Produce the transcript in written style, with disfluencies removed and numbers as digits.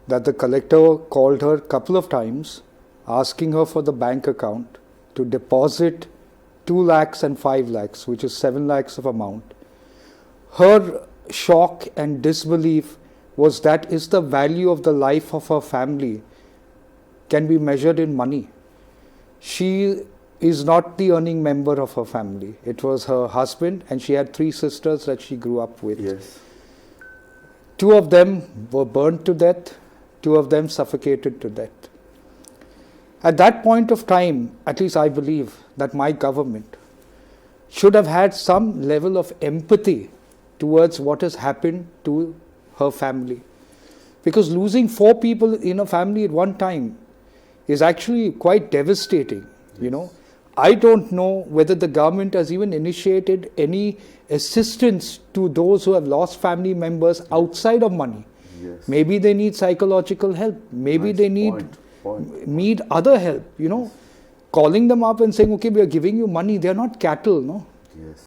that the collector called her a couple of times, asking her for the bank account to deposit 2 lakhs and 5 lakhs, which is 7 lakhs of amount. Her shock and disbelief was that is the value of the life of her family can be measured in money. She is not the earning member of her family. It was her husband, and she had 3 sisters that she grew up with. Yes. 2 of them were burnt to death, 2 of them suffocated to death. At that point of time, at least I believe that my government should have had some level of empathy towards what has happened to her family. Because losing 4 people in a family at one time is actually quite devastating, you know. I don't know whether the government has even initiated any assistance to those who have lost family members outside of money. Yes. Maybe they need psychological help. Maybe Nice they need other help, you know. Calling them up and saying, okay, we are giving you money. They are not cattle, no. Yes.